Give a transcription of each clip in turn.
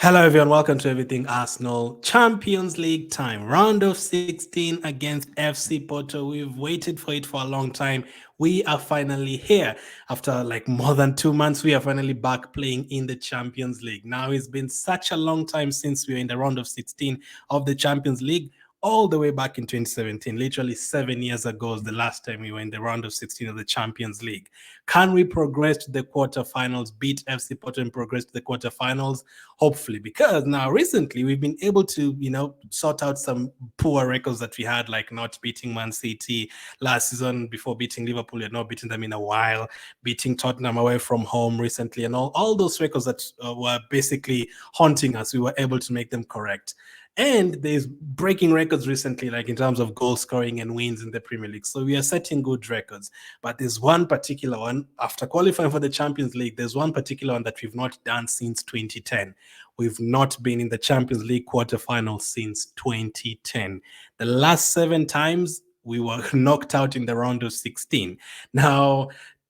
Hello, everyone. Welcome to Everything Arsenal. Champions League time. Round of 16 against FC Porto. We've waited for it for a long time. We are finally here. After like more than 2 months, we are finally back playing in the Champions League. Now, it's been such a long time since we were in the round of 16 of the Champions League. All the way back in 2017, literally 7 years ago, was the last time we were in the round of 16 of the Champions League. Can we progress to the quarterfinals, beat FC Porto and progress to the quarterfinals? Hopefully, because now recently we've been able to, sort out some poor records that we had, like not beating Man City last season. Before beating Liverpool, you're not beating them in a while, beating Tottenham away from home recently, and all those records that were basically haunting us, we were able to make them correct. And there's breaking records recently, like in terms of goal scoring and wins in the Premier League. So we are setting good records. But there's one particular one, after qualifying for the Champions League, there's one particular one that we've not done since 2010. We've not been in the Champions League quarterfinals since 2010. The last 7 times, we were knocked out in the round of 16. Now,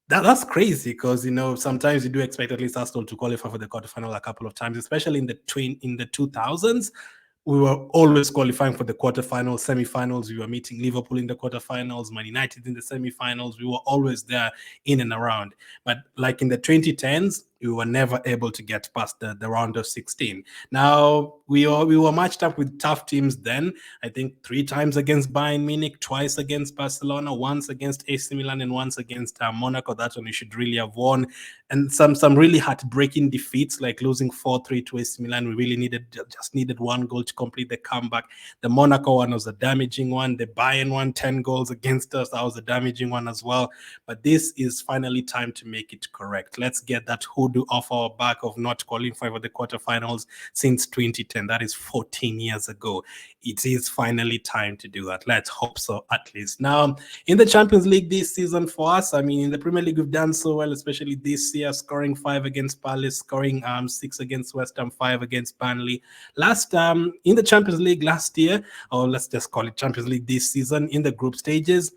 that's crazy because sometimes you do expect at least Arsenal to qualify for the quarterfinal a couple of times, especially in the 2000s. We were always qualifying for the quarterfinals, semifinals. We were meeting Liverpool in the quarterfinals, Man United in the semifinals. We were always there in and around. But like in the 2010s, we were never able to get past the round of 16. Now, we were matched up with tough teams then. I think 3 times against Bayern Munich, twice against Barcelona, once against AC Milan, and once against Monaco. That one we should really have won. And some really heartbreaking defeats, like losing 4-3 to AC Milan. We really just needed one goal to complete the comeback. The Monaco one was a damaging one. The Bayern one, 10 goals against us. That was a damaging one as well. But this is finally time to make it correct. Let's get that hoodoo off our back of not qualifying for the quarterfinals since 2010. That is 14 years ago. It is finally time to do that. Let's hope so, at least. Now, in the Champions League this season for us, I mean, in the Premier League, we've done so well, especially this year, scoring 5 against Palace, scoring 6 against West Ham, 5 against Burnley. In the Champions League last year, or let's just call it Champions League this season, in the group stages,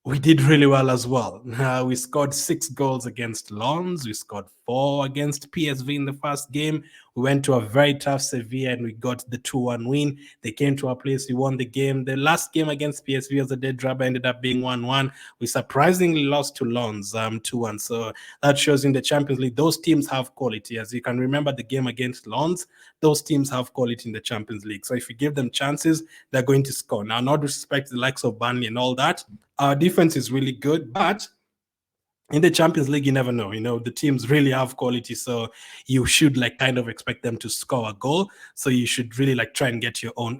we did really well as well. We scored 6 goals against Lens. We scored 4 against PSV in the first game. We went to a very tough Sevilla and we got the 2-1 win. They came to our place. We won the game. The last game against PSV as a dead rubber ended up being 1-1. We surprisingly lost to Lens 2-1. So that shows in the Champions League, those teams have quality. As you can remember the game against Lens, those teams have quality in the Champions League. So if you give them chances, they're going to score. Now, not respect the likes of Burnley and all that. Our defense is really good, but in the Champions League, you never know. The teams really have quality, so you should kind of expect them to score a goal. So you should really try and get your own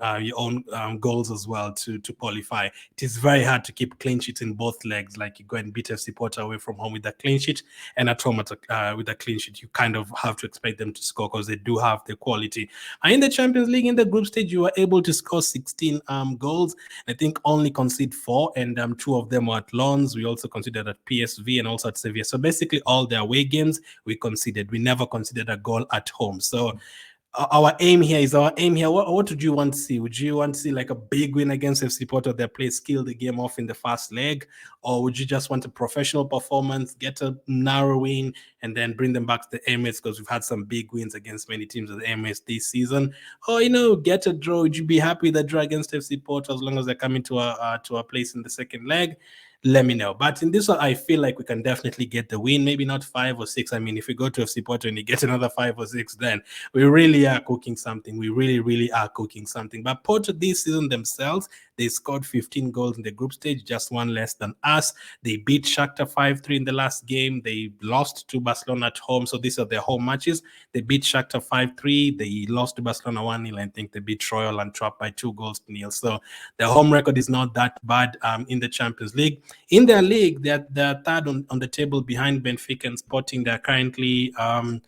goals as well to qualify. It is very hard to keep clean sheets in both legs. Like you go and beat FC Porto away from home with a clean sheet, and at home with a clean sheet, you kind of have to expect them to score because they do have the quality. And in the Champions League, in the group stage, you were able to score 16 goals. I think only concede 4, and 2 of them were at Lens. We also considered at PSV and also at Sevilla. So basically all the away games we conceded. We never conceded a goal at home. So our aim here. What would you want to see? Would you want to see a big win against FC Porto? Their players kill the game off in the first leg, or would you just want a professional performance, get a narrow win, and then bring them back to the Emirates? Because we've had some big wins against many teams at the Emirates this season. Or get a draw. Would you be happy with a draw against FC Porto as long as they're coming to a place in the second leg? Let me know. But in this one, I feel like we can definitely get the win. Maybe not 5 or 6. I mean, if we go to FC Porto and you get another 5 or 6, then we really are cooking something. We really, really are cooking something. But Porto this season themselves, they scored 15 goals in the group stage, just 1 less than us. They beat Shakhtar 5-3 in the last game. They lost to Barcelona at home. So these are their home matches. They beat Shakhtar 5-3. They lost to Barcelona 1-0. I think they beat Royal Antwerp by 2-0. So their home record is not that bad in the Champions League. In their league, they're third on the table behind Benfica and Sporting. They're currently 7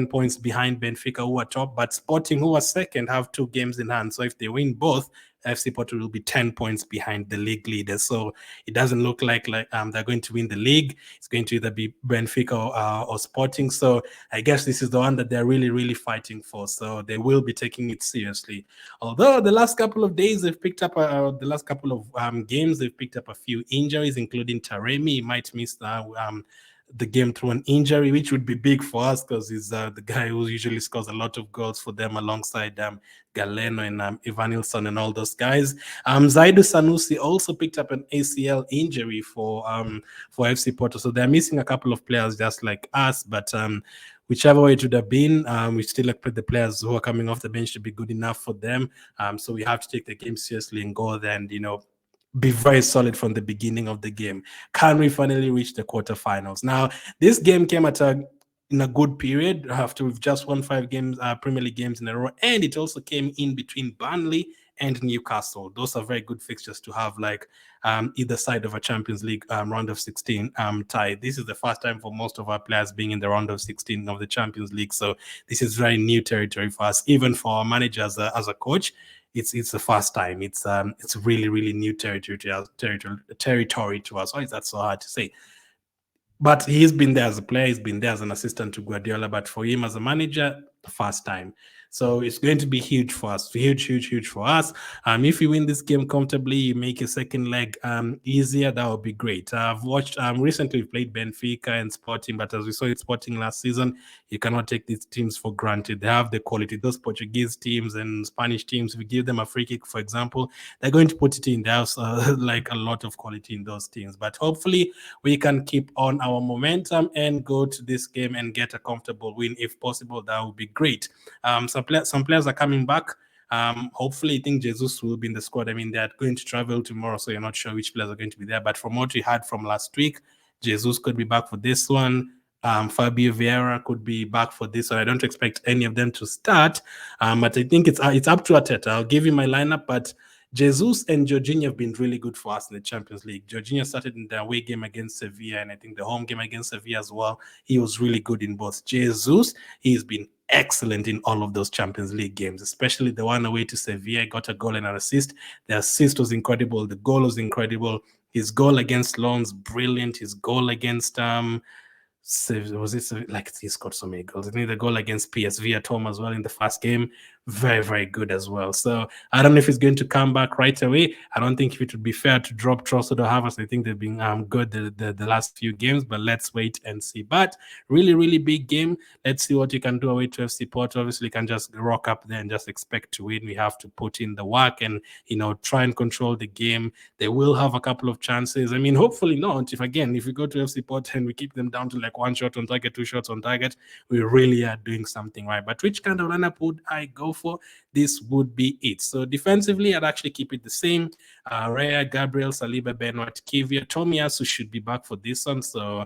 points behind Benfica, who are top, but Sporting, who are second, have 2 games in hand. So if they win both, FC Porto will be 10 points behind the league leaders. So it doesn't look like they're going to win the league. It's going to either be Benfica or Sporting. So I guess this is the one that they're really, really fighting for. So they will be taking it seriously. Although the last couple of days they've picked up, the last couple of games, they've picked up a few injuries, including Taremi. He might miss the game through an injury, which would be big for us because he's the guy who usually scores a lot of goals for them alongside Galeno and Evanilson and all those guys. Zaidu Sanusi also picked up an ACL injury for FC Porto, so they're missing a couple of players just like us, but whichever way it would have been, we still expect the players who are coming off the bench to be good enough for them. So we have to take the game seriously and go there and, be very solid from the beginning of the game. Can we finally reach the quarterfinals? Now, this game came in a good period after we've just won 5 games, Premier League games in a row, and it also came in between Burnley and Newcastle. Those are very good fixtures to have, like either side of a Champions League round of 16 tie. This is the first time for most of our players being in the round of 16 of the Champions League, so this is very new territory for us, even for our manager as a coach. It's the first time. It's really new territory to us. Why is that so hard to say? But he's been there as a player, he's been there as an assistant to Guardiola, but for him as a manager, the first time. So it's going to be huge for us, huge for us. If you win this game comfortably, you make a second leg easier, that would be great. I've watched, recently we played Benfica and Sporting, but as we saw in Sporting last season, you cannot take these teams for granted. They have the quality. Those Portuguese teams and Spanish teams, if you give them a free kick, for example, they're going to put it in. There's like a lot of quality in those teams. But hopefully we can keep on our momentum and go to this game and get a comfortable win. If possible, that would be great. Some players are coming back. Hopefully, I think Jesus will be in the squad. I mean, they're going to travel tomorrow, so you're not sure which players are going to be there. But from what we had from last week, Jesus could be back for this one. Fabio Vieira could be back for this one. I don't expect any of them to start, but I think it's up to Arteta. I'll give you my lineup, but Jesus and Jorginho have been really good for us in the Champions League. Jorginho started in the away game against Sevilla, and I think the home game against Sevilla as well. He was really good in both. Jesus, he's been excellent in all of those Champions League games, especially the one away to Sevilla. Got a goal and an assist. The assist was incredible. The goal was incredible. His goal against Lens, brilliant. His goal against was it like he scored so many goals? I think the goal against PSV at home as well in the first game, very good as well. So I don't know if he's going to come back right away. I don't think it would be fair to drop Trossard or Havertz. I think they've been good the last few games, but let's wait and see. But really big game. Let's see what you can do away to FC Porto. Obviously, you can just rock up there and just expect to win. We have to put in the work and try and control the game. They will have a couple of chances. I mean, hopefully not. If we go to FC Porto and we keep them down to like 1 shot on target, 2 shots on target, we really are doing something right. But which kind of lineup would I go for? This would be it. So defensively, I'd actually keep it the same. Raya, Gabriel, Saliba, Benoit, Kivia. Tomiyasu should be back for this one. So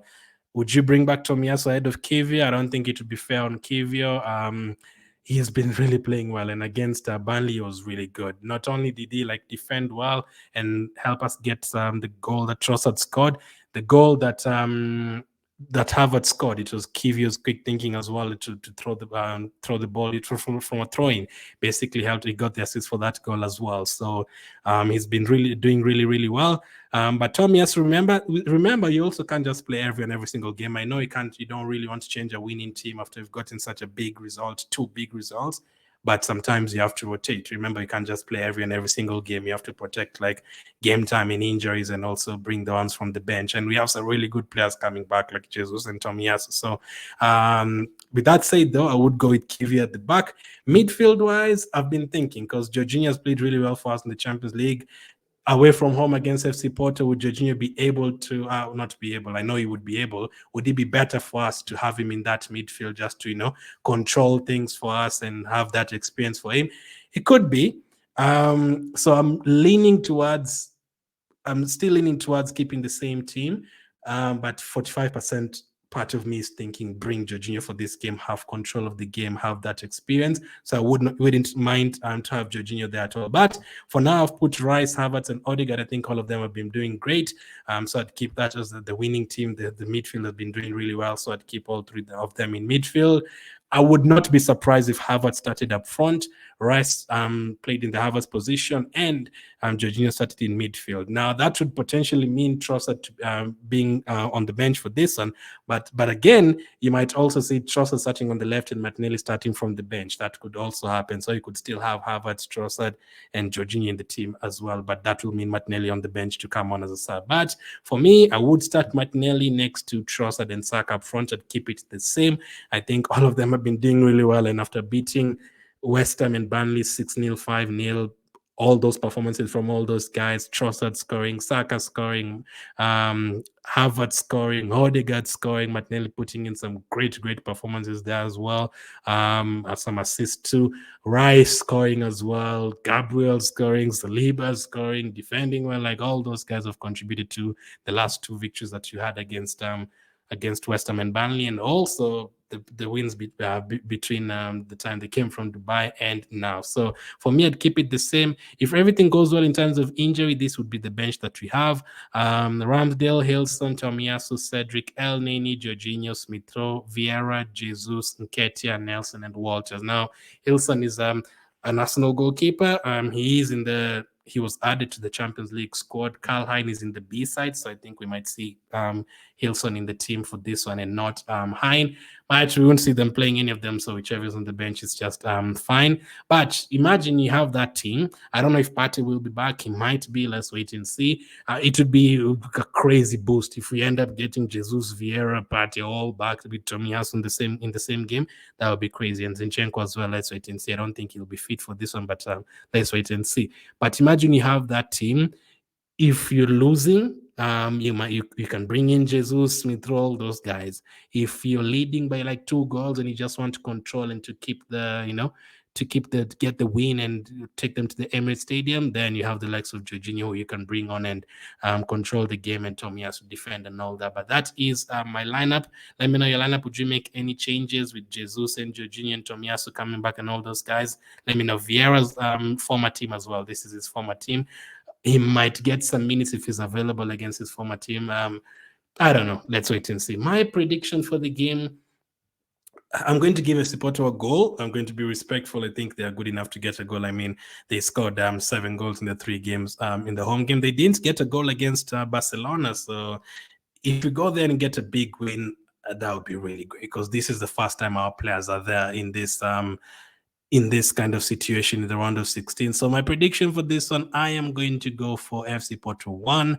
would you bring back Tomiyasu ahead of Kivia? I don't think it would be fair on Kivia. He has been really playing well, and against Burnley, he was really good. Not only did he defend well and help us get the goal that Trossard scored, the goal that Havertz scored, it was Kivia's quick thinking as well to throw the ball from a throw-in. Basically helped. He got the assist for that goal as well. So he's been doing really well. But Tomiyasu, remember, you also can't just play every single game. I know you don't really want to change a winning team after you've gotten such a big result, 2 big results. But sometimes you have to rotate. Remember, you can't just play every single game. You have to protect game time and injuries, and also bring the ones from the bench. And we have some really good players coming back, like Jesus and Tomiyasu. So with that said, though, I would go with Kivia at the back. Midfield-wise, I've been thinking, because Jorginho has played really well for us in the Champions League. Away from home against FC Porto, would Jorginho be able to, not be able, I know he would be able, would it be better for us to have him in that midfield just to, control things for us and have that experience for him? It could be. So I'm still leaning towards keeping the same team, but 45% part of me is thinking bring Jorginho for this game, have control of the game, have that experience. So I wouldn't mind to have Jorginho there at all. But for now, I've put Rice, Havertz, and Odegaard. I think all of them have been doing great. So I'd keep that as the winning team. The midfield has been doing really well. So I'd keep all 3 of them in midfield. I would not be surprised if Havertz started up front, Rice played in the Havertz position, and Jorginho started in midfield. Now that would potentially mean Trossard being on the bench for this one, but again, you might also see Trossard starting on the left and Martinelli starting from the bench. That could also happen. So you could still have Havertz, Trossard, and Jorginho in the team as well, but that will mean Martinelli on the bench to come on as a sub. But for me, I would start Martinelli next to Trossard and Saka up front and keep it the same. I think all of them have been doing really well, and after beating West Ham and Burnley 6-0, 5-0, all those performances from all those guys, Trossard scoring, Saka scoring, Havertz scoring, Odegaard scoring, Martinelli putting in some great performances there as well. Some assists too. Rice scoring as well, Gabriel scoring, Saliba scoring, defending well. Like all those guys have contributed to the last two victories that you had against West Ham and Burnley, and also the wins between the time they came from Dubai and now. So for me, I'd keep it the same. If everything goes well in terms of injury, this would be the bench that we have. Ramsdale, Hilson, Tomiyasu, Cedric, El Neni, Jorginho, Smith-Rowe, Vieira, Jesus, Nketiah, Nelson, and Walters. Now, Hilson is an Arsenal goalkeeper. He was added to the Champions League squad. Karl Hein is in the B side, so I think we might see Hilson in the team for this one and not Hein. But we won't see them playing any of them, so whichever is on the bench is just fine. But imagine you have that team. I don't know if Partey will be back. He might be. Let's wait and see. It would be a crazy boost if we end up getting Jesus, Vieira, Partey all back with Tomiyasu in the same game. That would be crazy. And Zinchenko as well. Let's wait and see. I don't think he'll be fit for this one, but let's wait and see. But imagine you have that team. If you're losing, you can bring in Jesus, Smith-Rowe, those guys. If you're leading by like 2 goals and you just want to control and to keep get the win and take them to the Emirates Stadium, then you have the likes of Jorginho who you can bring on and control the game, and Tomiyasu defend and all that. But that is my lineup. Let me know your lineup. Would you make any changes with Jesus and Jorginho and Tomiyasu coming back and all those guys? Let me know. Vieira's former team as well. This is his former team. He might get some minutes if he's available against his former team. I don't know. Let's wait and see. My prediction for the game, I'm going to give FC Porto a goal. I'm going to be respectful. I think they are good enough to get a goal. I mean, they scored 7 goals in the 3 games in the home game. They didn't get a goal against Barcelona. So if we go there and get a big win, that would be really great, because this is the first time our players are there in this kind of situation in the round of 16. So my prediction for this one, I am going to go for FC Porto 1,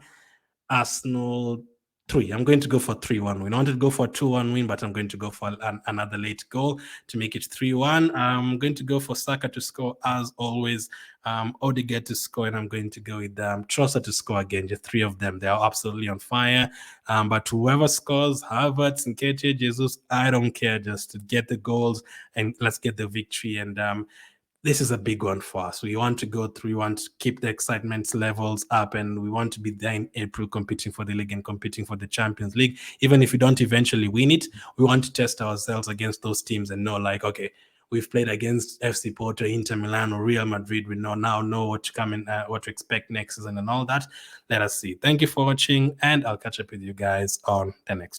Arsenal 3. I'm going to go for 3-1 win. I wanted to go for a 2-1 win, but I'm going to go for another late goal to make it 3-1. I'm going to go for Saka to score as always, Odegaard to score, and I'm going to go with Trossard to score again. Just 3 of them. They are absolutely on fire. But whoever scores, Havertz, Nketiah, Jesus, I don't care. Just to get the goals and let's get the victory. And this is a big one for us. We want to go through, we want to keep the excitement levels up, and we want to be there in April competing for the league and competing for the Champions League. Even if we don't eventually win it, we want to test ourselves against those teams and know, like, okay, we've played against FC Porto, Inter Milan, or Real Madrid. We now know what to come and what to expect next season and all that. Let us see. Thank you for watching, and I'll catch up with you guys on the next one.